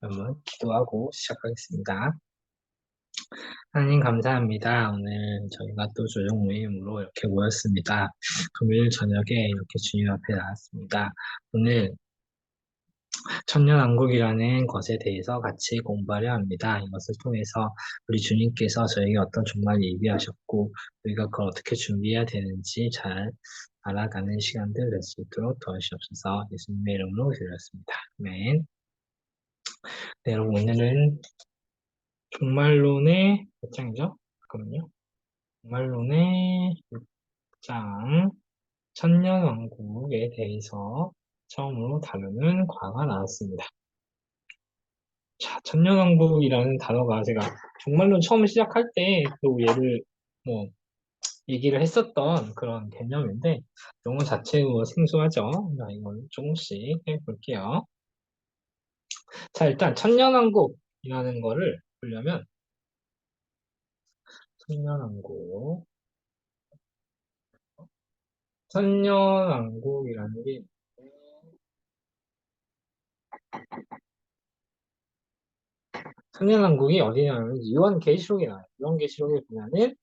그러면 기도하고 시작하겠습니다. 하나님 감사합니다. 오늘 저희가 또 조정 모임으로 이렇게 모였습니다. 금요일 저녁에 이렇게 주님 앞에 나왔습니다. 오늘 천년왕국이라는 것에 대해서 같이 공부하려 합니다. 이것을 통해서 우리 주님께서 저에게 어떤 종말을 예비하셨고 우리가 그걸 어떻게 준비해야 되는지 잘 알아가는 시간들 될 수 있도록 도와주시옵소서. 예수님의 이름으로 드렸습니다. 아멘. 네, 여러분 오늘은 종말론의 몇 장이죠? 잠깐만요. 종말론의 6장 천년왕국에 대해서 처음으로 다루는 과가 나왔습니다. 자, 천년왕국이라는 단어가 제가 종말론 처음 시작할 때 또 얘를 뭐 얘기를 했었던 그런 개념인데 용어 자체가 생소하죠? 자, 이걸 조금씩 해볼게요. 자, 일단 천년왕국이라는 거를 보려면 천년왕국 천년왕국이라는 게 천년왕국이 어디냐면 요한계시록에 나와요. 요한계시록에 보면은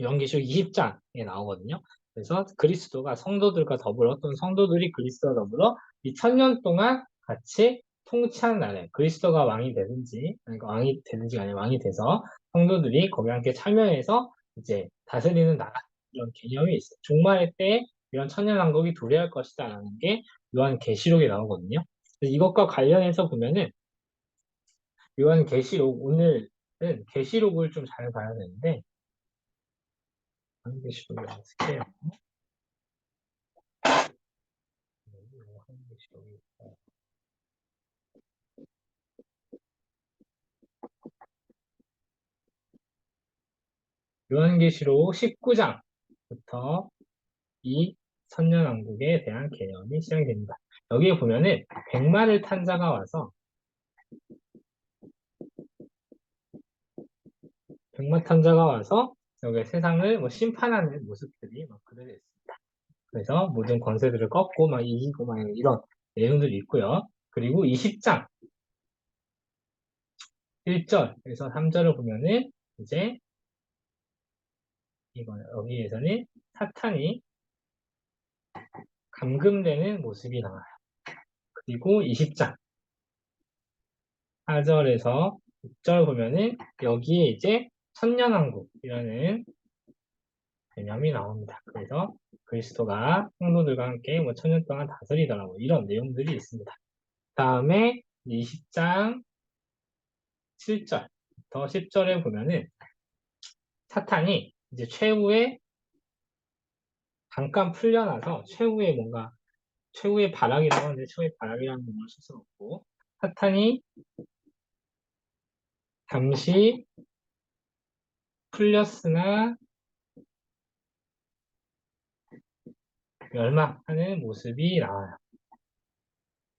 요한계시록 20장에 나오거든요. 그래서 그리스도가 성도들과 더불어 어떤 성도들이 그리스도와 더불어 이 천년 동안 같이 통치한 나라에 그리스도가 왕이 되든지 그러니까 왕이 되든지가 아니라 왕이 돼서 성도들이 거기 함께 참여해서 이제 다스리는 나라 이런 개념이 있어요. 종말의 때 이런 천년왕국이 도래할 것이다라는 게 요한계시록에 나오거든요. 그래서 이것과 관련해서 보면은 요한계시록 오늘은 계시록을 좀 잘 봐야 되는데 요한계시록을 어떻게 해요? 요한계시록이 요한계시록 19장부터 이 천년왕국에 대한 개념이 시작이 됩니다. 여기에 보면은 백마를 탄 자가 와서 백마 탄 자가 와서 여기 세상을 뭐 심판하는 모습들이 막 그려져 있습니다. 그래서 모든 권세들을 꺾고 막 이기고 막 이런 내용들이 있고요. 그리고 20장 1절에서 3절을 보면은 이제 이거 여기에서는 사탄이 감금되는 모습이 나와요. 그리고 20장 4절에서 6절 보면은 여기에 이제 천년왕국이라는 개념이 나옵니다. 그래서 그리스도가 성도들과 함께 뭐 천년 동안 다스리더라고 이런 내용들이 있습니다. 다음에 20장 7절부터 10절에 보면은 사탄이 이제 최후의 잠깐 풀려나서 최후의 뭔가 최후의 발악이라고 하는데 최후의 발악이라는 걸 쓸 수는 없고 사탄이 잠시 풀렸으나 멸망하는 모습이 나와요.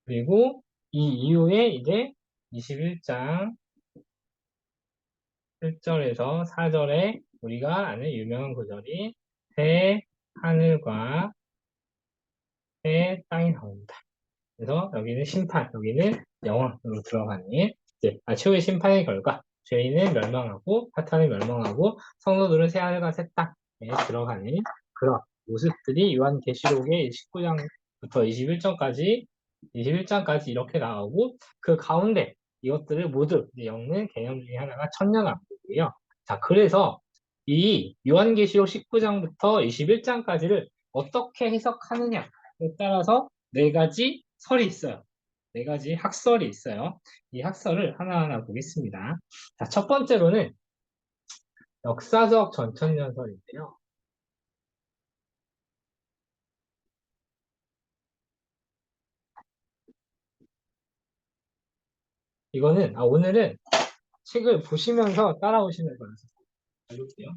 그리고 이 이후에 이제 21장 1절에서 4절에 우리가 아는 유명한 구절이 새 하늘과 새 땅이 나옵니다. 그래서 여기는 심판, 여기는 영원으로 들어가는 이제 최후의 심판의 결과 죄인은 멸망하고 사탄은 멸망하고 성도들은 새 하늘과 새 땅에 들어가는 그런 모습들이 요한계시록의 19장부터 21장까지 이렇게 나오고 그 가운데 이것들을 모두 이제 엮는 개념 중에 하나가 천년왕국이에요. 자, 그래서 이 요한계시록 19장부터 21장까지를 어떻게 해석하느냐에 따라서 네 가지 설이 있어요. 네 가지 학설이 있어요. 이 학설을 하나하나 보겠습니다. 자, 첫 번째로는 역사적 전천년설인데요. 이거는, 오늘은 책을 보시면서 따라오시는 거라서 알려볼게요.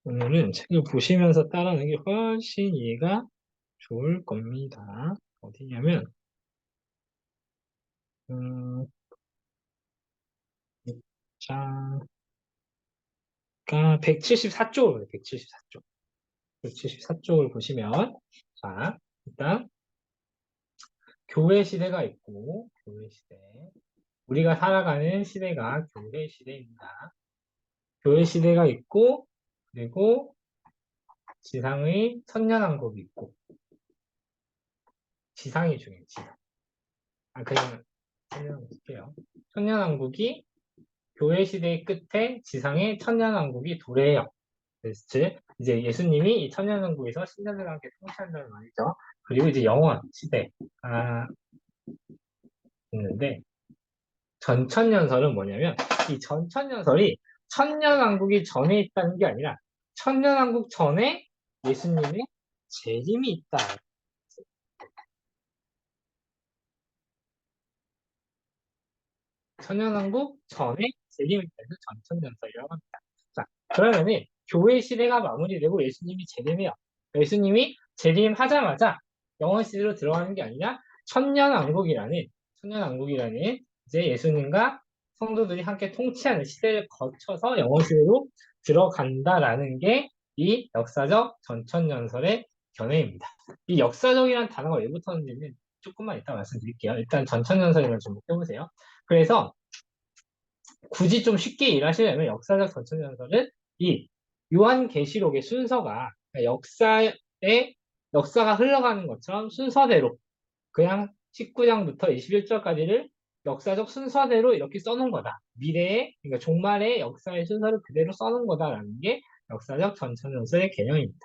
오늘은 책을 보시면서 따라하는 게 훨씬 이해가 좋을 겁니다. 어디냐면, 음, 장 그러니까 174쪽으로 174쪽. 174쪽을 보시면 자, 일단 교회 시대가 있고 교회 시대. 우리가 살아가는 시대가 교회 시대입니다. 교회 시대가 있고 그리고 지상의 천년왕국이 있고 지상이 중요해요. 지상. 그냥 천년왕국이에요. 천년왕국이 교회 시대의 끝에 지상의 천년왕국이 도래해요. 즉 이제 예수님이 이 천년왕국에서 신자들과 함께 통치한다는 말이죠. 그리고 이제 영원 시대가 있는데 전천년설은 뭐냐면 이 전천년설이 천년왕국이 전에 있다는 게 아니라 천년왕국 전에 예수님의 재림이 있다. 천년왕국 전에 재림이 있다는 전천년설이라고 합니다. 자, 그러면은 교회 시대가 마무리되고 예수님이 재림해요. 예수님이 재림하자마자 영원 시대로 들어가는 게 아니라 천년왕국이라는 이제 예수님과 성도들이 함께 통치하는 시대를 거쳐서 영원 시대로 들어간다라는 게 이 역사적 전천년설의 견해입니다. 이 역사적이라는 단어가 왜 붙었는지는 조금만 이따 말씀드릴게요. 일단 전천년설이만 좀 해보세요. 그래서 굳이 좀 쉽게 일하시려면 역사적 전천연설은 이 요한계시록의 순서가 그러니까 역사가 흘러가는 것처럼 순서대로 그냥 19장부터 21절까지를 역사적 순서대로 이렇게 써놓은 거다. 미래의 그러니까 종말의 역사의 순서를 그대로 써놓은 거다라는 게 역사적 전천연설의 개념입니다.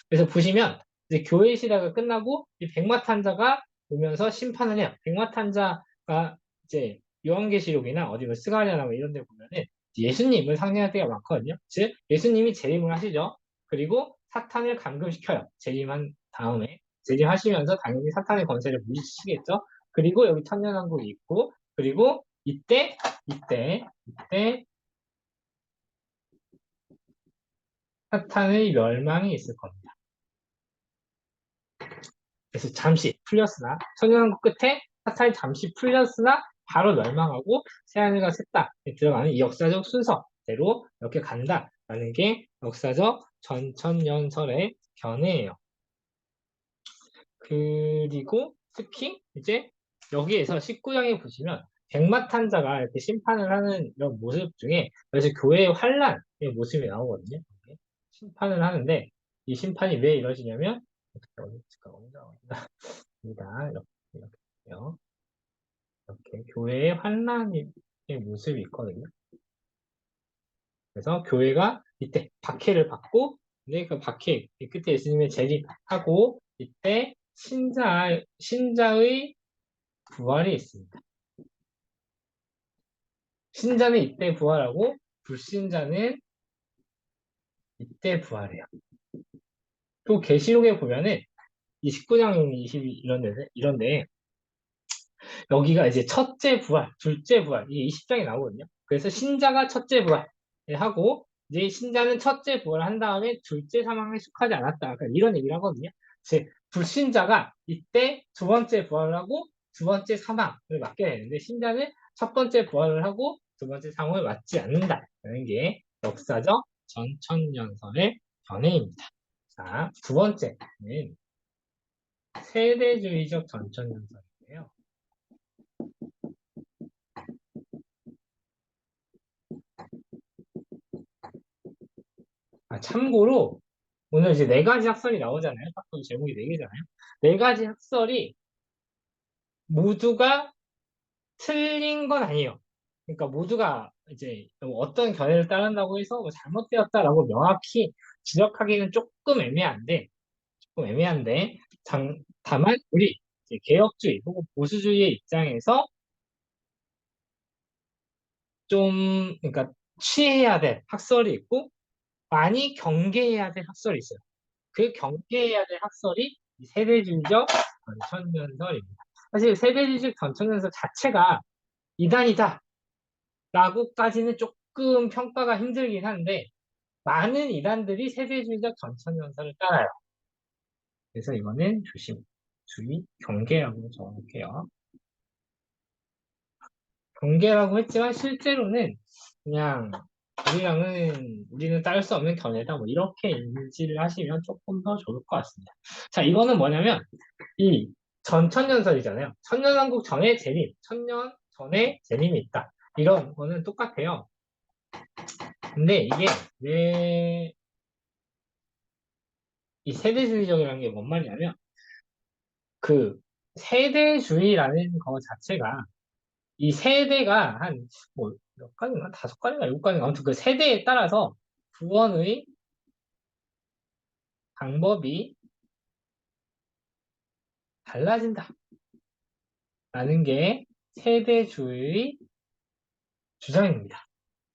그래서 보시면 이제 교회 시대가 끝나고 이 백마탄자가 오면서 심판을 해요. 백마탄자가 이제 요한계시록이나 어디 뭐 스가랴나 뭐 이런 데 보면은 예수님을 상징할 때가 많거든요. 즉 예수님이 재림을 하시죠. 그리고 사탄을 감금시켜요. 재림한 다음에 재림하시면서 당연히 사탄의 권세를 물리치시겠죠. 그리고 여기 천년왕국이 있고 그리고 이때 사탄의 멸망이 있을 겁니다. 그래서 잠시 풀렸으나 천년왕국 끝에 사탄이 잠시 풀렸으나 바로 멸망하고 새하늘과 새 땅에 들어가는 이 역사적 순서대로 이렇게 간다라는 게 역사적 전천년설의 견해예요. 그리고 특히 이제 여기에서 19장에 보시면 백마탄자가 이렇게 심판을 하는 이런 모습 중에 그래서 교회의 환란의 모습이 나오거든요. 심판을 하는데 이 심판이 왜 이러시냐면 어떻게 입니다. 이렇게요. 이렇게 교회의 환란의 모습이 있거든요. 그래서 교회가 이때 박해를 받고 이제 그 박해 끝에 예수님의 재림하고 이때 신자의 부활이 있습니다. 신자는 이때 부활하고 불신자는 이때 부활해요. 또 계시록에 보면은 이 19장 22 이런데 여기가 이제 첫째 부활, 둘째 부활, 이게 20장에 나오거든요. 그래서 신자가 첫째 부활을 하고, 이제 신자는 첫째 부활을 한 다음에 둘째 사망에 속하지 않았다. 그러니까 이런 얘기를 하거든요. 즉, 불신자가 이때 두 번째 부활을 하고, 두 번째 사망을 맞게 되는데, 신자는 첫 번째 부활을 하고, 두 번째 사망을 맞지 않는다라는 게 역사적 전천년설의 견해입니다. 자, 두 번째는 세대주의적 전천년설인데요. 참고로 오늘 이제 네 가지 학설이 나오잖아요. 학설 제목이 네 개잖아요. 네 가지 학설이 모두가 틀린 건 아니에요. 그러니까 모두가 이제 어떤 견해를 따른다고 해서 뭐 잘못되었다라고 명확히 지적하기는 조금 애매한데, 다만 우리 이제 개혁주의 혹은 보수주의의 입장에서 좀 그러니까 취해야 될 학설이 있고 많이 경계해야 될 학설이 있어요. 그 경계해야 될 학설이 이 세대주의적 전천년설입니다. 사실 세대주의적 전천년설 자체가 이단이다 라고까지는 조금 평가가 힘들긴 한데 많은 이단들이 세대주의적 전천년설을 따라요. 그래서 이거는 주의, 경계라고 적어놓을게요. 경계라고 했지만 실제로는 그냥 우리는 따를 수 없는 견해다. 뭐 이렇게 인지를 하시면 조금 더 좋을 것 같습니다. 자, 이거는 뭐냐면 이 전천년설이잖아요. 천년왕국 전에 재림, 천년 전에 재림이 있다. 이런 거는 똑같아요. 근데 이게 왜 이 세대주의적이라는 게 뭔 말이냐면 그 세대주의라는 거 자체가 이 세대가 한 뭐 몇 가지인가 다섯 가지인가 일곱 가지인가 아무튼 그 세대에 따라서 구원의 방법이 달라진다라는 게 세대주의 주장입니다.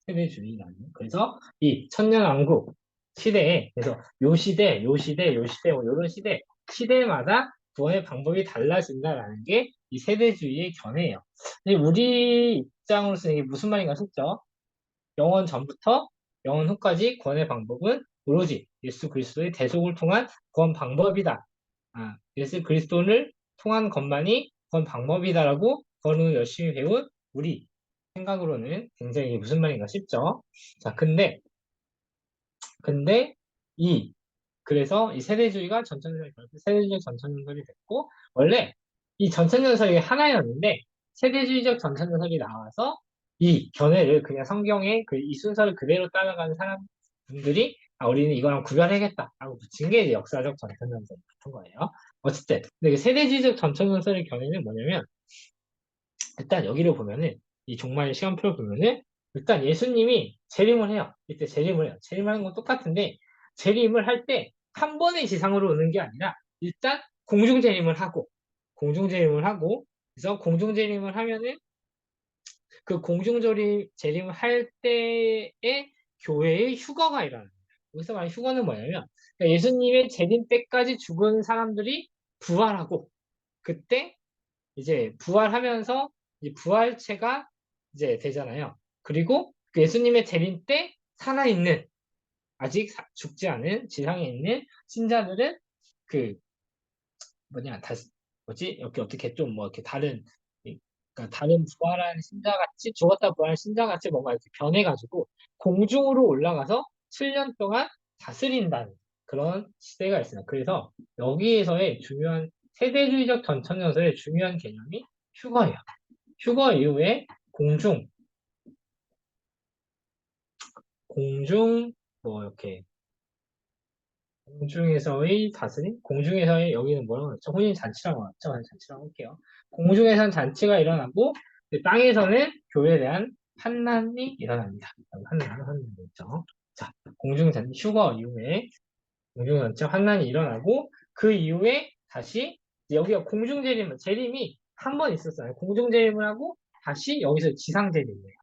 세대주의라는. 그래서 이 천년왕국 시대에 그래서 요 시대, 요 시대, 요 시대, 뭐 이런 시대마다 구원의 방법이 달라진다라는 게 이 세대주의의 견해예요. 근데 우리 입장으로서는 이게 무슨 말인가 싶죠? 영원 전부터 영원 후까지 구원의 방법은 오로지 예수 그리스도의 대속을 통한 구원 방법이다. 예수 그리스도를 통한 것만이 구원 방법이다라고 그거는 열심히 배운 우리 생각으로는 굉장히 무슨 말인가 싶죠. 자, 근데 이 그래서 이 세대주의가 전천년설이 결국 세대주의적 전천년설이 됐고 원래 이 전천년설이 하나였는데 세대주의적 전천년설이 나와서 이 견해를 그냥 성경의 그 이 순서를 그대로 따라가는 사람분들이 우리는 이거랑 구별해야겠다라고 붙인 게 이제 역사적 전천년설 같은 거예요. 어쨌든 근데 그 세대주의적 전천년설의 견해는 뭐냐면 일단 여기를 보면은 이 종말 시간표를 보면은 일단 예수님이 재림을 해요. 이때 재림을 해요. 재림하는 건 똑같은데 재림을 할 때 한 번의 지상으로 오는 게 아니라 일단 공중 재림을 하고 그래서 공중 재림을 하면은 그 공중 재림을 할 때에 교회의 휴거가 일어납니다. 여기서 말하는 휴거는 뭐냐면 그러니까 예수님의 재림 때까지 죽은 사람들이 부활하고 그때 이제 부활하면서 이제 부활체가 이제 되잖아요. 그리고 그 예수님의 재림 때 살아있는 아직 죽지 않은 지상에 있는 신자들은 그 뭐냐 다시 뭐지 이렇게 어떻게 좀 뭐 이렇게 다른 그러니까 다른 부활한 신자 같이 죽었다 부활한 신자 같이 뭔가 이렇게 변해가지고 공중으로 올라가서 7년 동안 다스린다는 그런 시대가 있어요. 그래서 여기에서의 중요한 세대주의적 전천년설의 중요한 개념이 휴거예요. 휴거 이후에 공중 뭐 이렇게 공중에서의 다스림? 공중에서의 여기는 뭐라고 했죠? 혼인잔치라고 했죠? 잔치라고 할게요. 공중에서는 잔치가 일어나고 땅에서는 교회에 대한 환난이 일어납니다. 환난이 있죠. 자, 공중잔치 휴거 이후에 공중잔치 환난이 일어나고 그 이후에 다시 여기가 재림이 한 번 있었어요. 공중재림을 하고 다시 여기서 지상재림이에요.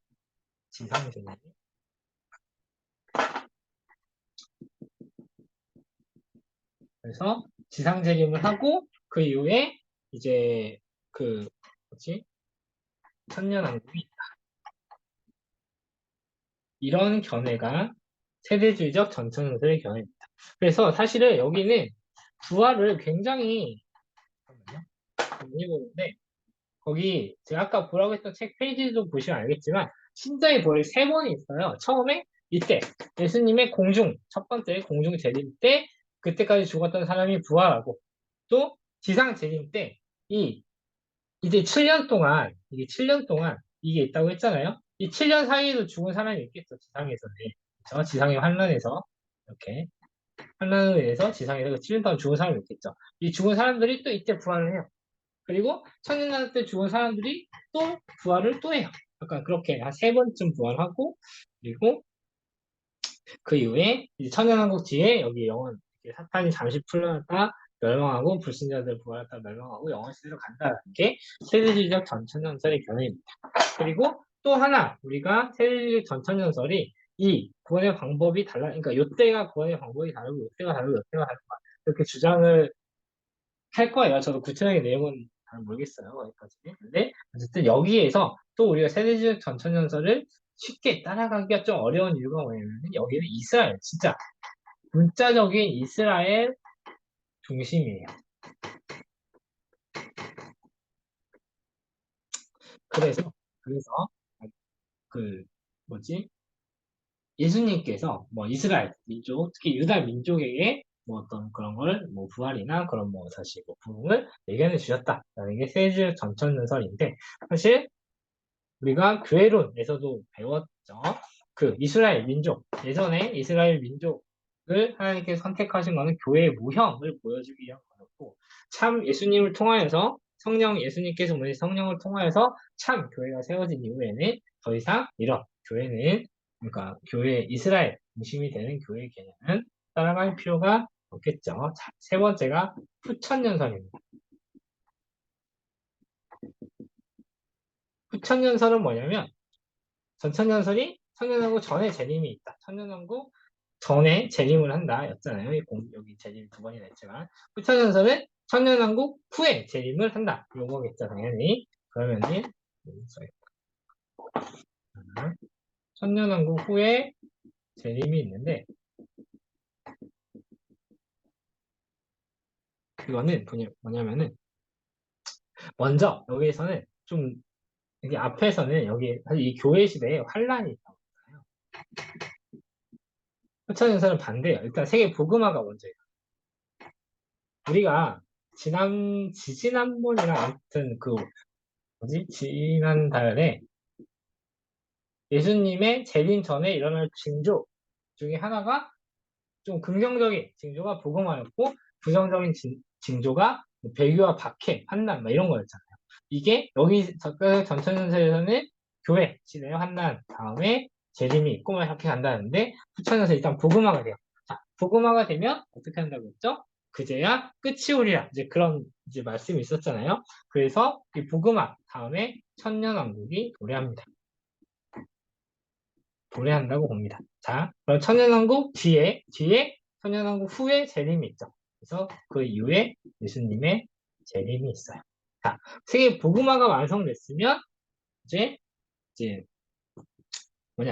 지상재림. 그래서 지상재림을 하고 그 이후에 이제 그 뭐지 천년왕국이 이런 견해가 세대주의적 전천후의 견해입니다. 그래서 사실은 여기는 부활을 굉장히 잠깐만요. 보는데 거기 제가 아까 보라고 했던 책 페이지도 보시면 알겠지만 신자의 부활이 세 번이 있어요. 처음에 이때 예수님의 첫 번째 공중 재림 때 그때까지 죽었던 사람이 부활하고 또 지상 재림 때 이 이제 7년 동안 이게 7년 동안 이게 있다고 했잖아요. 이 7년 사이에도 죽은 사람이 있겠죠. 지상에서는. 그렇죠? 지상의 환란에서 이렇게 환란으로 인해서 지상에서 그 7년 동안 죽은 사람이 있겠죠. 이 죽은 사람들이 또 이때 부활을 해요. 그리고 천년왕국 때 죽은 사람들이 또 부활을 또 해요. 약간 그렇게 한 세 번쯤 부활하고 그리고 그 이후에 이제 천년왕국 뒤에 여기 영원 사탄이 잠시 풀려났다 멸망하고 불신자들 부활했다 멸망하고 영원 시대로 간다는 게 세대주의적 전천년설의 견해입니다. 그리고 또 하나 우리가 세대주의적 전천년설이 이 구원의 방법이 그러니까 요때가 구원의 방법이 다르고 요때가 다르고 요때가 다르다 이렇게 주장을 할 거예요. 저도 구체적인 내용은 잘 모르겠어요. 거기까지. 근데 어쨌든 여기에서 또 우리가 세대주의 전천년설을 쉽게 따라가기가 좀 어려운 이유가 뭐냐면 여기는 이스라엘, 진짜 문자적인 이스라엘 중심이에요. 그래서 그 뭐지? 예수님께서 뭐 이스라엘 민족, 특히 유다 민족에게 뭐 어떤 그런 걸 뭐 부활이나 그런 뭐 다시 뭐 부흥을 예견해 주셨다라는 게 세주 전천연설인데 사실 우리가 교회론에서도 배웠죠. 그 이스라엘 민족, 예전에 이스라엘 민족을 하나님께서 선택하신 것은 교회의 모형을 보여주기 위한 거였고, 참 예수님을 통하여서 예수님께서 보내신 성령을 통하여서 참 교회가 세워진 이후에는 더 이상 이런 교회는, 그러니까 교회, 이스라엘 중심이 되는 교회 개념은 따라갈 필요가 없겠죠. 자, 세 번째가 후천연설입니다. 후천연설은 뭐냐면, 전천연설이 천년왕국 전에 재림이 있다. 천년왕국 전에 재림을 한다. 였잖아요. 여기 재림 두 번이나 했지만. 후천연설은 천년왕국 후에 재림을 한다. 요거겠죠, 당연히. 그러면은, 천년왕국 후에 재림이 있는데, 이거는 뭐냐면은, 먼저, 여기에서는 좀, 여기 앞에서는 여기, 사실 이 교회 시대에 환란이 있다고 했잖아요. 후천연설은 반대예요. 일단 세계 복음화가 먼저예요. 우리가 지지난번이나 아무튼 지난달에 예수님의 재림 전에 일어날 징조 중에 하나가 좀 긍정적인 징조가 복음화였고 부정적인 징조가 뭐 배교와 박해, 환난 막 이런 거였잖아요. 이게 여기 전천연설에서는 교회 시대의 환난 다음에 재림이 있고 막 이렇게 간다는데 후천연서 일단 복음화가 돼요. 자, 복음화가 되면 어떻게 한다고 했죠? 그제야 끝이 오리라. 이제 그런 이제 말씀이 있었잖아요. 그래서 이 복음화 다음에 천년왕국이 도래합니다. 도래한다고 봅니다. 자, 그럼 천년왕국 뒤에 천년왕국 후에 재림이 있죠. 그래서 그 이후에 예수님의 재림이 있어요. 자, 세계 복음화가 완성됐으면 이제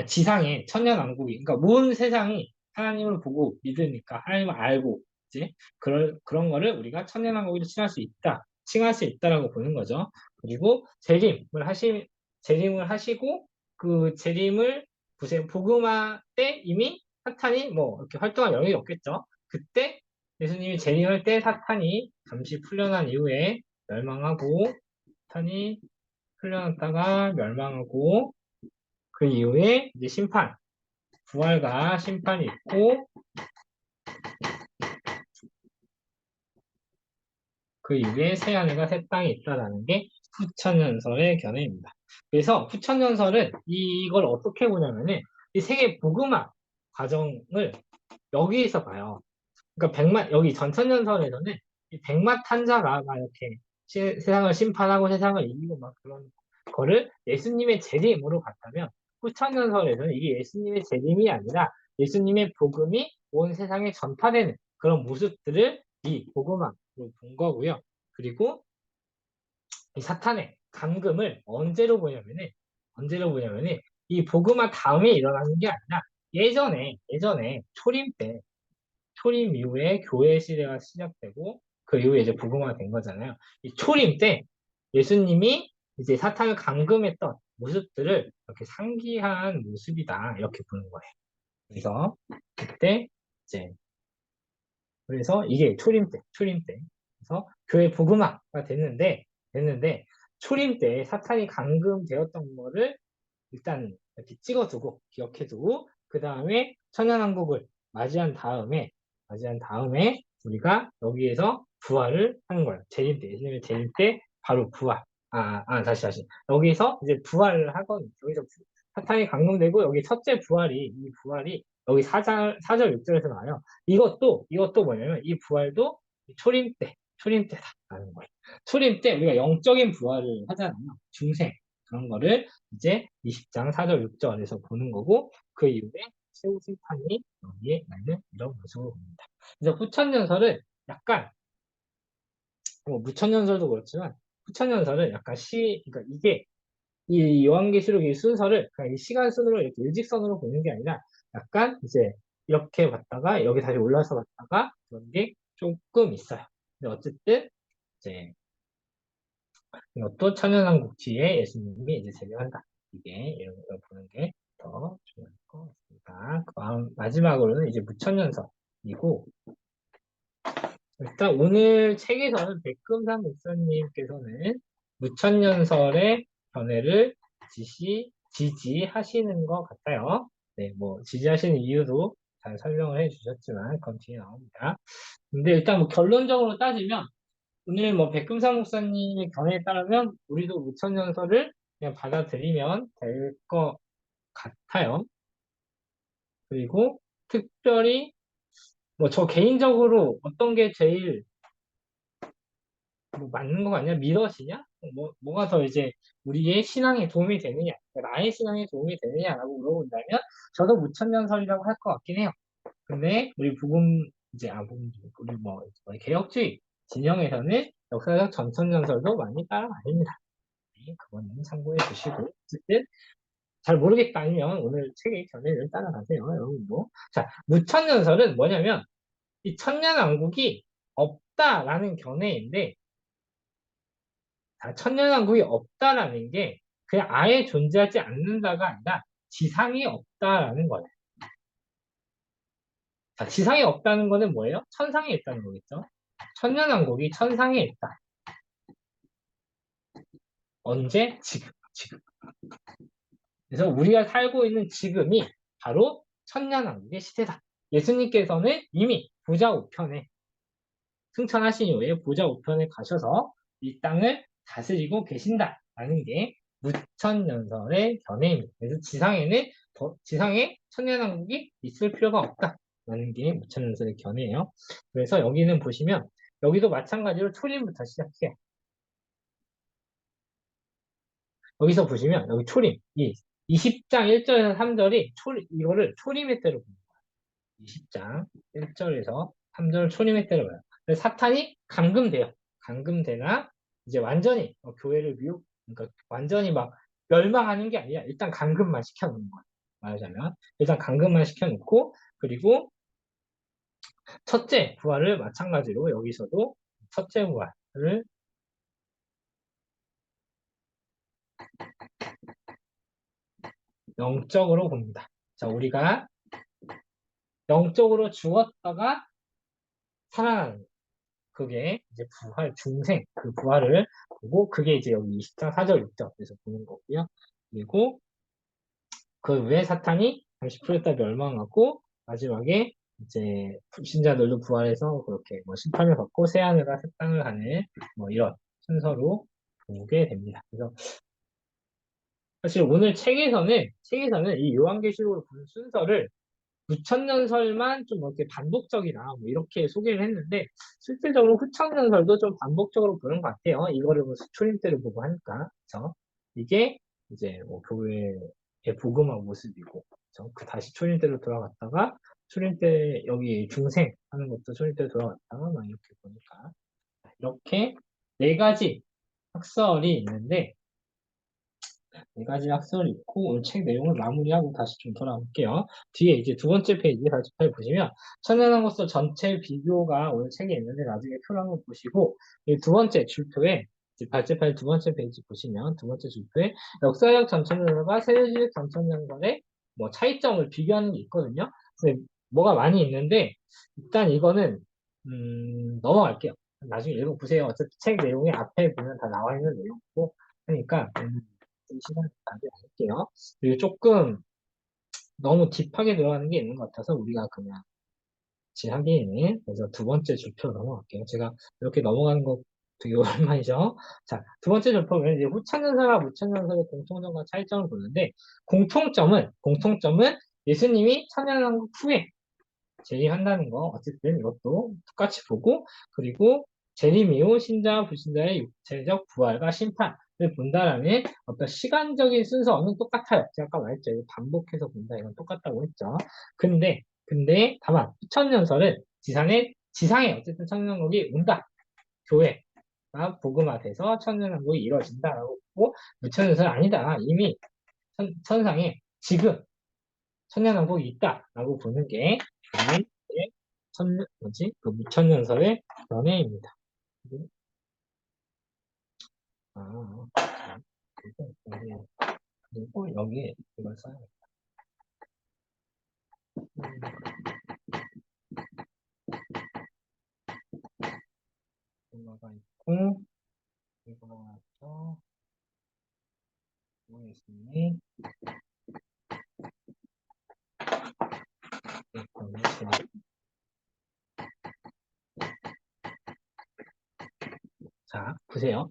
지상에 천년왕국이, 그러니까 온 세상이 하나님을 보고 믿으니까 하나님을 알고 이제 그런 거를 우리가 천년왕국으로 칭할 수 있다라고 보는 거죠. 그리고 재림을 하시고 그 재림을 복음화 때 이미 사탄이 뭐 이렇게 활동할 여력이 없겠죠. 그때 예수님이 재림할 때 사탄이 잠시 풀려난 이후에 멸망하고 사탄이 풀려났다가 멸망하고 그 이후에 이제 부활과 심판이 있고, 그 이후에 새하늘과 새 땅이 있다라는 게 후천연설의 견해입니다. 그래서 후천연설은 이걸 어떻게 보냐면은 이 세계 복음화 과정을 여기에서 봐요. 그러니까 여기 전천연설에서는 이 백마탄자가 막 이렇게 세상을 심판하고 세상을 이기고 막 그런 거를 예수님의 재림으로 봤다면 후천연설에서는 이게 예수님의 재림이 아니라 예수님의 복음이 온 세상에 전파되는 그런 모습들을 이 복음화로 본 거고요. 그리고 이 사탄의 감금을 언제로 보냐면은 이 복음화 다음에 일어나는 게 아니라 예전에 초림 이후에 교회 시대가 시작되고 그 이후에 이제 복음화가 된 거잖아요. 이 초림 때 예수님이 이제 사탄을 감금했던 모습들을 이렇게 상기한 모습이다 이렇게 보는 거예요. 그래서 그때 이제 그래서 이게 초림 때 그래서 교회 복음화가 됐는데 초림 때 사탄이 감금되었던 거를 일단 이렇게 찍어두고 기억해두고 그 다음에 천연왕국을 맞이한 다음에 우리가 여기에서 부활을 하는 거예요. 예수님의 재림 때 바로 부활. 다시. 여기서 이제 부활을 하건 여기서 사탄이 감금되고 여기 첫째 이 부활이 여기 4절 6절에서 나와요. 이것도 뭐냐면 이 부활도 초림 때다라는 거예요. 초림 때 우리가 영적인 부활을 하잖아요. 중생. 그런 거를 이제 20장 4절 6절에서 보는 거고 그 이후에 최후 심판이 여기에 있는 이런 모습을 봅니다. 그래서 후천연설은 약간 뭐 무천연설도 그렇지만 후천연설은 약간 그러니까 이게 이 요한계시록의 순서를 그냥 이 시간 순으로 이렇게 일직선으로 보는 게 아니라 약간 이제 이렇게 봤다가 여기 다시 올라서 봤다가 그런 게 조금 있어요. 근데 어쨌든 이제 이것도 천연왕국 뒤에 예수님이 이제 재림한다. 이게 이런 걸 보는 게 더 중요할 것 같습니다. 자, 마지막으로는 이제 무천연설이고, 일단 오늘 책에서는 백금산 목사님께서는 무천연설의 견해를 지지하시는 것 같아요. 네, 뭐, 지지하시는 이유도 잘 설명을 해주셨지만, 그건 뒤에 나옵니다. 근데 일단 뭐 결론적으로 따지면, 오늘 뭐 백금산 목사님의 견해에 따르면, 우리도 무천연설을 그냥 받아들이면 될 것 같아요. 그리고 특별히 뭐 저 개인적으로 어떤 게 제일 뭐 맞는 거 아니야? 믿어지냐? 뭐가 더 이제 우리의 신앙에 도움이 되느냐? 나의 신앙에 도움이 되느냐라고 물어본다면 저도 무천년설이라고 할 것 같긴 해요. 근데 우리 우리 뭐 개혁주의 진영에서는 역사적 전천년설도 많이 따라다닙니다. 네, 그거는 참고해 주시고 어쨌든 잘 모르겠다 아니면 오늘 책의 견해를 따라가세요, 여러분도. 자, 무천년설은 뭐냐면 이 천년왕국이 없다라는 견해인데, 자, 천년왕국이 없다라는 게 그냥 아예 존재하지 않는다가 아니라 지상이 없다라는 거예요. 자, 지상이 없다는 거는 뭐예요? 천상에 있다는 거겠죠? 천년왕국이 천상에 있다. 언제? 지금, 지금. 그래서 우리가 살고 있는 지금이 바로 천년왕국의 시대다. 예수님께서는 이미 부자 우편에 승천하신 이후에 부자 우편에 가셔서 이 땅을 다스리고 계신다라는 게 무천년설의 견해입니다. 그래서 지상에 천년왕국이 있을 필요가 없다라는 게 무천년설의 견해예요. 그래서 여기는 보시면 여기도 마찬가지로 초림부터 시작해요. 여기서 보시면 여기 초림 이 20장 1절에서 3절이 이거를 초림의 때로 봅니다. 20장 1절에서 3절 초림의 때를 봐요. 그래서 사탄이 감금돼요. 감금되나 이제 완전히 교회를 그러니까 완전히 막 멸망하는 게 아니라 일단 감금만 시켜놓는 거예요. 말하자면 일단 감금만 시켜놓고 그리고 첫째 부활을 마찬가지로 여기서도 첫째 부활을 영적으로 봅니다. 자, 우리가 영적으로 죽었다가 살아나는 그게 이제 부활, 중생, 그 부활을 보고, 그게 이제 여기 20장 4절 6절에서 보는 거고요. 그리고 그 외에 사탄이 잠시 풀렸다 멸망하고, 마지막에 이제 불신자들도 부활해서 그렇게 뭐 심판을 받고 새하늘과 새 땅을 하는 뭐 이런 순서로 보게 됩니다. 그래서 사실 오늘 책에서는 이 요한계시록으로 보는 순서를 후천년설만 좀 이렇게 반복적이다, 뭐 이렇게 소개를 했는데, 실질적으로 후천년설도 좀 반복적으로 보는 것 같아요. 이거를 뭐 수초림 때를 보고 하니까. 그죠? 이게 이제 뭐 교회의 복음화 모습이고, 그죠? 그 다시 초림 때로 돌아갔다가, 초림 때 여기 중생 하는 것도 초림 때로 돌아갔다가, 막 이렇게 보니까. 이렇게 네 가지 학설이 있는데, 네 가지 학설이 있고 오늘 책 내용을 마무리하고 다시 좀 돌아올게요. 뒤에 이제 두 번째 페이지 발제파일 보시면 천연한국서 전체 비교가 오늘 책에 있는데 나중에 표를 한번 보시고 이 두 번째 줄표에 이제 발제파일 두 번째 페이지 보시면 두 번째 줄표에 역사적 전천연설과 세대주의 전천연설의 뭐 차이점을 비교하는 게 있거든요. 근데 뭐가 많이 있는데 일단 이거는 넘어갈게요. 나중에 읽어보세요. 어차피 책 내용이 앞에 보면 다 나와 있는 내용이고 하니까 시간 낭비 안 할게요. 그리고 조금 너무 딥하게 들어가는 게 있는 것 같아서 우리가 그냥 하기에는 그래서 두 번째 줄표로 넘어갈게요. 제가 이렇게 넘어가는 거 되게 오랜만이죠. 자, 두 번째 줄표는 이제 후천연설과 무천연설의 공통점과 차이점을 보는데 공통점은 예수님이 천년왕국 후에 재림한다는 거 어쨌든 이것도 똑같이 보고 그리고 재림 이후 신자와 불신자의 육체적 부활과 심판을 본다라는 어떤 시간적인 순서는 똑같아요. 제가 아까 말했죠. 이거 반복해서 본다 이건 똑같다고 했죠. 근데 다만 천년설은 지상에 어쨌든 천년왕국이 온다. 교회가 복음화돼서 천년왕국이 이루어진다라고 보고 무천년설은 아니다. 이미 천상에 지금 천년왕국이 있다라고 보는 게 그 무천년설의 연애입니다. 아, 그리고 여기에 이걸 써야겠다. 부구마가 있고, 이거가 나왔죠. 뭐 있으니? 자, 보세요.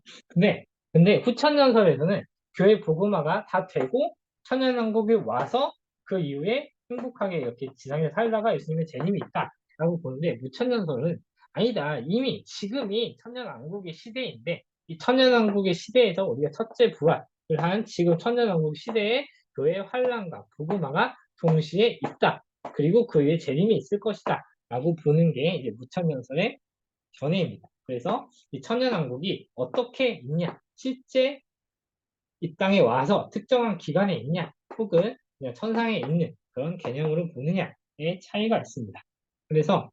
근데 후천연설에서는 교회 복음화가 다 되고 천연왕국이 와서 그 이후에 행복하게 이렇게 지상에 살다가 예수님의 재림이 있다라고 보는데 무천연설은 아니다. 이미 지금이 천연왕국의 시대인데 이 천연왕국의 시대에서 우리가 첫째 부활을 한 지금 천연왕국 시대에 교회의 환란과 복음화가 동시에 있다. 그리고 그 위에 재림이 있을 것이다. 라고 보는 게 이제 무천연설의 견해입니다. 그래서 이 천연왕국이 어떻게 있냐, 실제 이 땅에 와서 특정한 기간에 있냐, 혹은 그냥 천상에 있는 그런 개념으로 보느냐의 차이가 있습니다. 그래서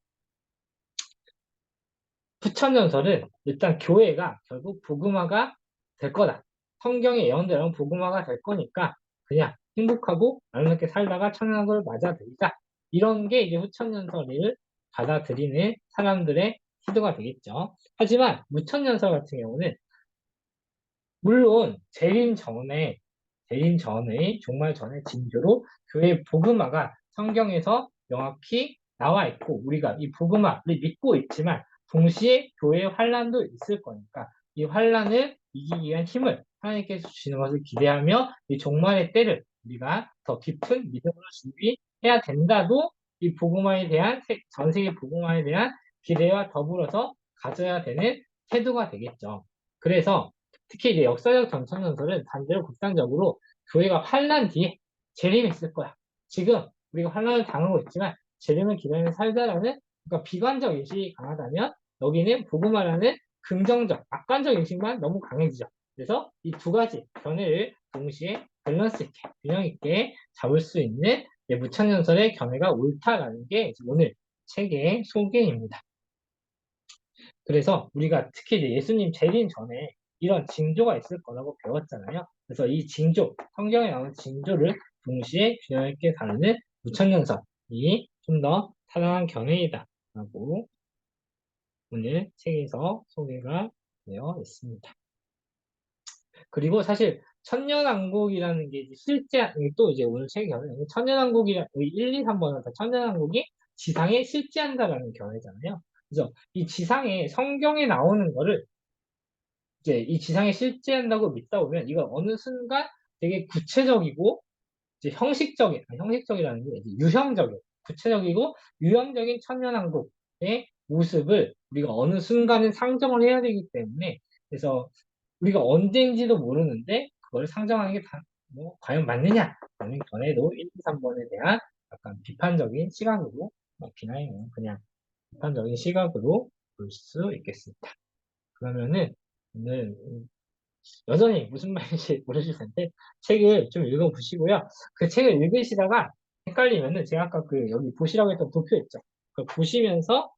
부천연설은 일단 교회가 결국 복음화가 될 거다. 성경의 예언대로 복음화가 될 거니까 그냥 행복하고 아름답게 살다가 천연왕국을 맞아들이자. 이런 게 이제 후천연설을 받아들이는 사람들의 태도가 되겠죠. 하지만 무천연설 같은 경우는 물론 재림 전의 종말 전의 징조로 교회 복음화가 성경에서 명확히 나와 있고 우리가 이 복음화를 믿고 있지만 동시에 교회의 환란도 있을 거니까 이 환란을 이기기 위한 힘을 하나님께서 주시는 것을 기대하며 이 종말의 때를 우리가 더 깊은 믿음으로 준비해야 된다도 이 복음화에 대한 전 세계 복음화에 대한 기대와 더불어서 가져야 되는 태도가 되겠죠. 그래서 특히 이제 역사적 전천연설은 반대로 극단적으로 교회가 환란 뒤에 재림이 있을 거야. 지금 우리가 환란을 당하고 있지만 재림을 기다리며 살자라는 그러니까 비관적 인식이 강하다면 여기는 복음화라는 긍정적, 낙관적 인식만 너무 강해지죠. 그래서 이 두 가지 견해를 동시에 밸런스 있게, 균형 있게 잡을 수 있는 무천연설의 견해가 옳다라는 게 오늘 책의 소개입니다. 그래서 우리가 특히 이제 예수님 재림 전에 이런 징조가 있을 거라고 배웠잖아요. 그래서 이 징조, 성경에 나오는 징조를 동시에 균형 있게 다루는 무천연설이 좀 더 타당한 견해이다라고 오늘 책에서 소개가 되어 있습니다. 그리고 사실 천년왕국이라는 게 실제 또 이제 오늘 책의 견해는 천년왕국이라 1, 2, 3번은 다 천년왕국이 지상에 실제한다라는 견해잖아요. 그래서 이 지상에 성경에 나오는 거를 이제 이 지상에 실제한다고 믿다 보면 이거 어느 순간 되게 구체적이고 이제 형식적인 아니, 형식적이라는 게 이제 유형적인 구체적이고 유형적인 천년왕국의 모습을 우리가 어느 순간은 상정을 해야 되기 때문에 그래서 우리가 언제인지도 모르는데 그걸 상정하는 게 뭐 과연 맞느냐 라는 견해도 1, 2, 3번에 대한 약간 비판적인 시각으로 비난이면 그냥 비판적인 시각으로 볼 수 있겠습니다. 그러면은 오늘 여전히 무슨 말인지 모르실 텐데 책을 좀 읽어보시고요. 그 책을 읽으시다가 헷갈리면은 제가 아까 그 여기 보시라고 했던 도표 있죠. 그걸 보시면서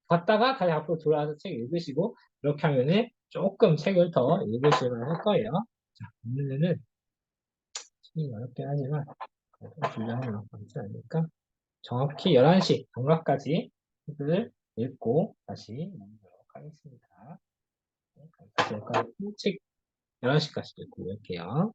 봤다가 다시 앞으로 돌아와서 책 읽으시고 이렇게 하면은 조금 책을 더 읽으실 만할 거예요. 자, 오늘은 책이 어렵긴 하지만 분량이 많지 않으니까 정확히 11시 정각까지 책을 읽고 다시 넘기도록 하겠습니다. 네, 그럼 책 11시까지 읽고 올게요.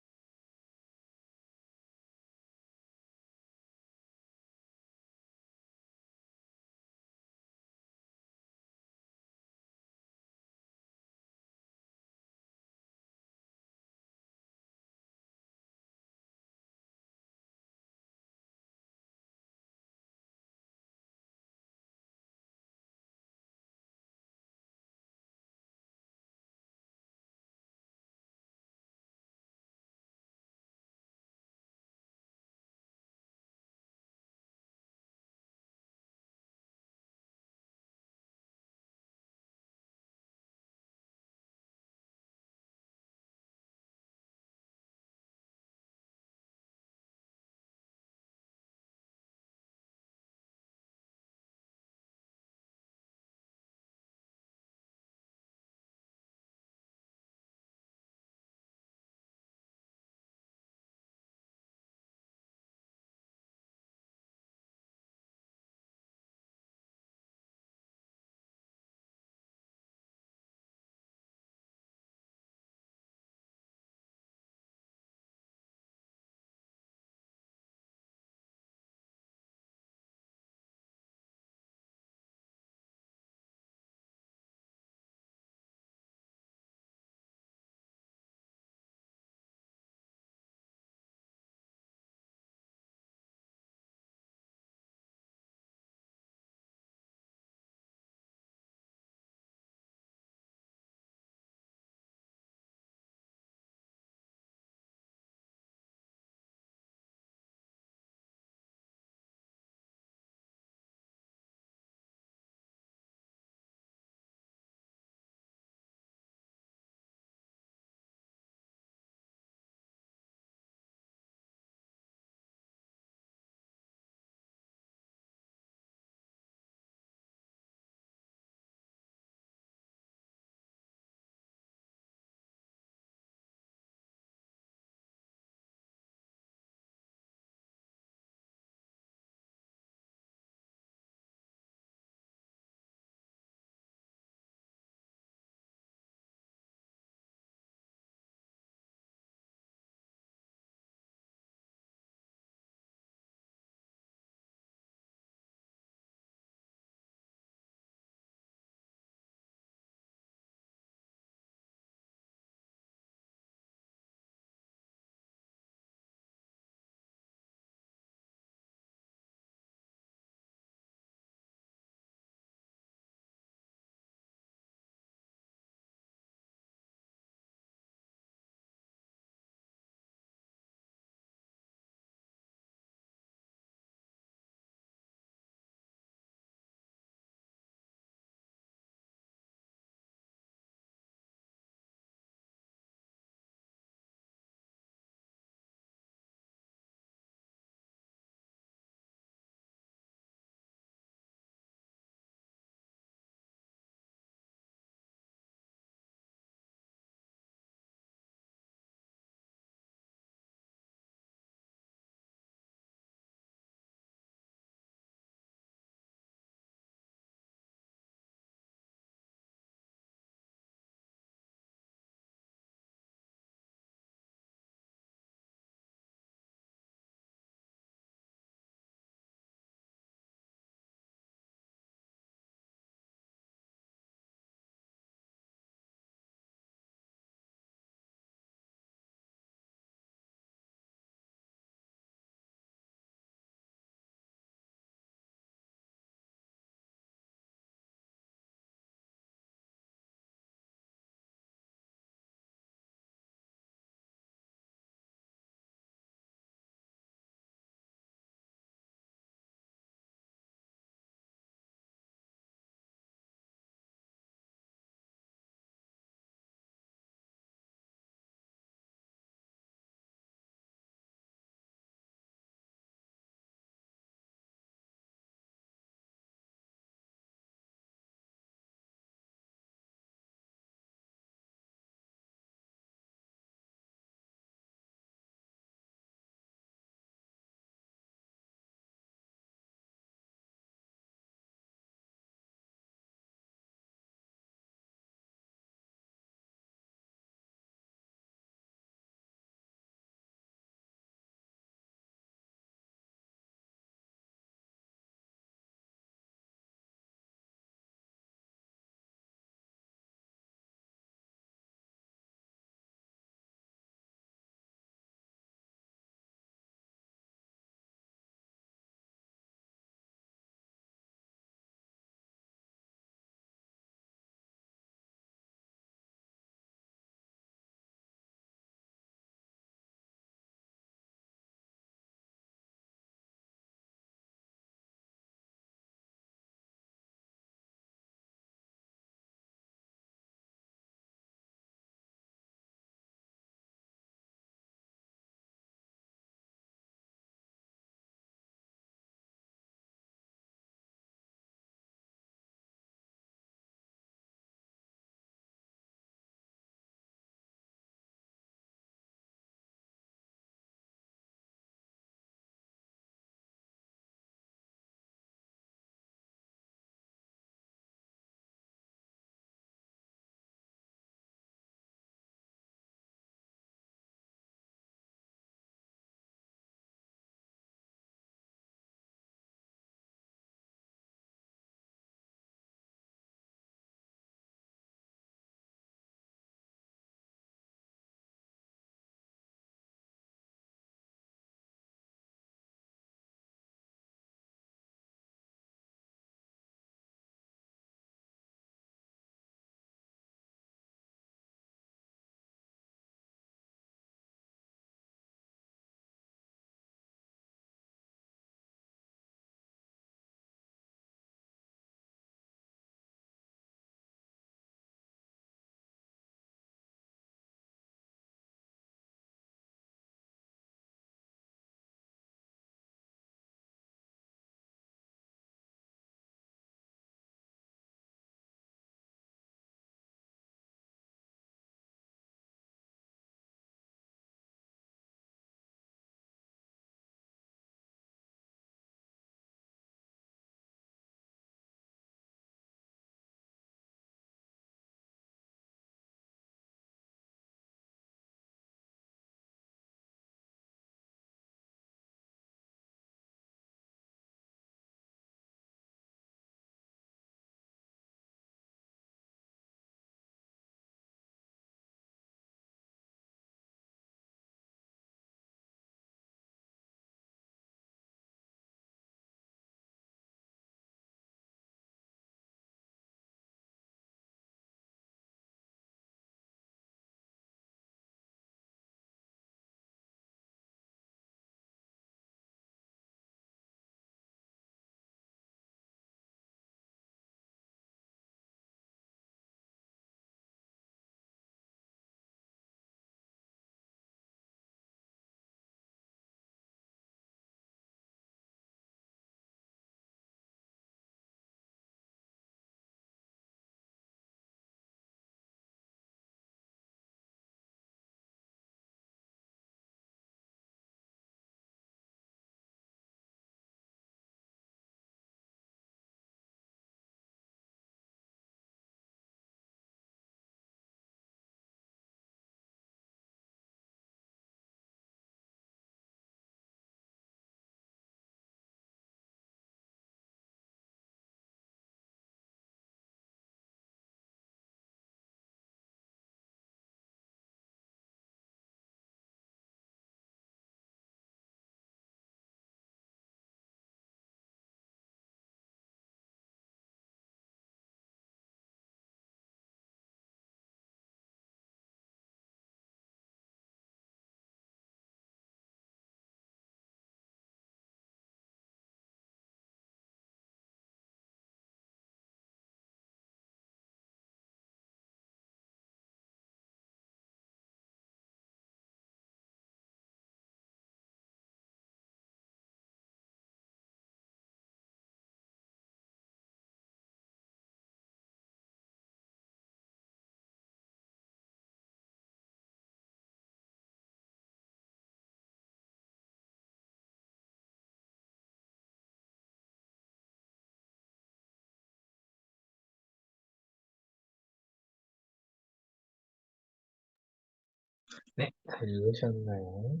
네, 잘 읽으셨나요?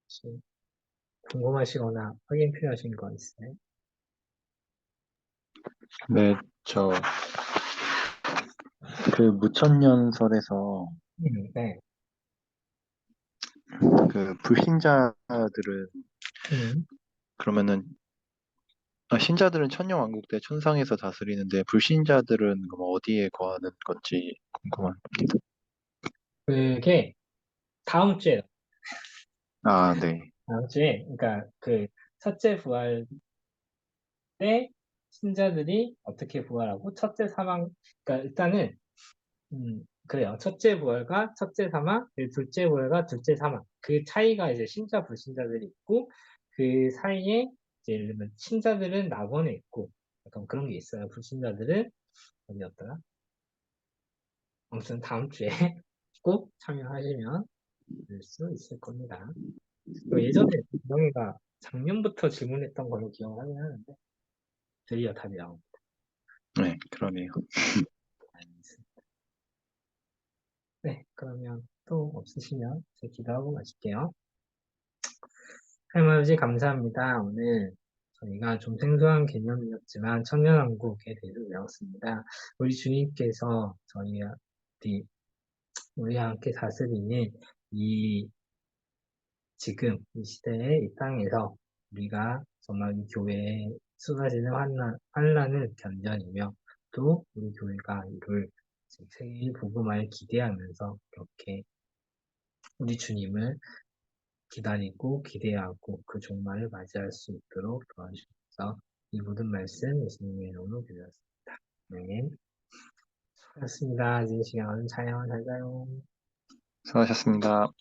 혹시 궁금하시거나 확인 필요하신 거 있어요? 네, 저, 그 무천년설에서 네. 그 불신자들은 음, 그러면은, 신자들은 천년왕국 때 천상에서 다스리는데 불신자들은 그럼 어디에 거하는 건지 궁금합니다. 그게 다음 주에, 아, 네. 다음 주에, 그러니까 그 첫째 부활 때 신자들이 어떻게 부활하고 첫째 사망, 그러니까 일단은 그래요. 첫째 부활과 첫째 사망, 그리고 둘째 부활과 둘째 사망. 그 차이가 이제 신자, 불신자들이 있고, 그 사이에 이제 예를 들면 신자들은 낙원에 있고, 약간 그런 게 있어요. 불신자들은 어디였더라? 아무튼 다음 주에 꼭 참여하시면 될 수 있을 겁니다. 그 예전에 명희가 작년부터 질문했던 걸로 기억을 하긴 하는데, 드디어 답이 나옵니다. 네, 그러네요. 네, 그러면 또 없으시면 제 기도하고 마실게요. 할아버지 감사합니다. 오늘 저희가 좀 생소한 개념이었지만 천년왕국에 대해서 배웠습니다. 우리 주님께서 우리와 함께 다스리는 이 지금 이 시대의 이 땅에서 우리가 정말 이 교회에 쏟아지는 환란을 견뎌내며 또 우리 교회가 이룰 세계 복음화를 기대하면서 이렇게 우리 주님을 기다리고 기대하고 그 종말을 맞이할 수 있도록 도와주셔서 이 모든 말씀 예수님의 이름으로 드렸습니다. 네. 수고하셨습니다. 이제 시간 잘 자요. 수고하셨습니다.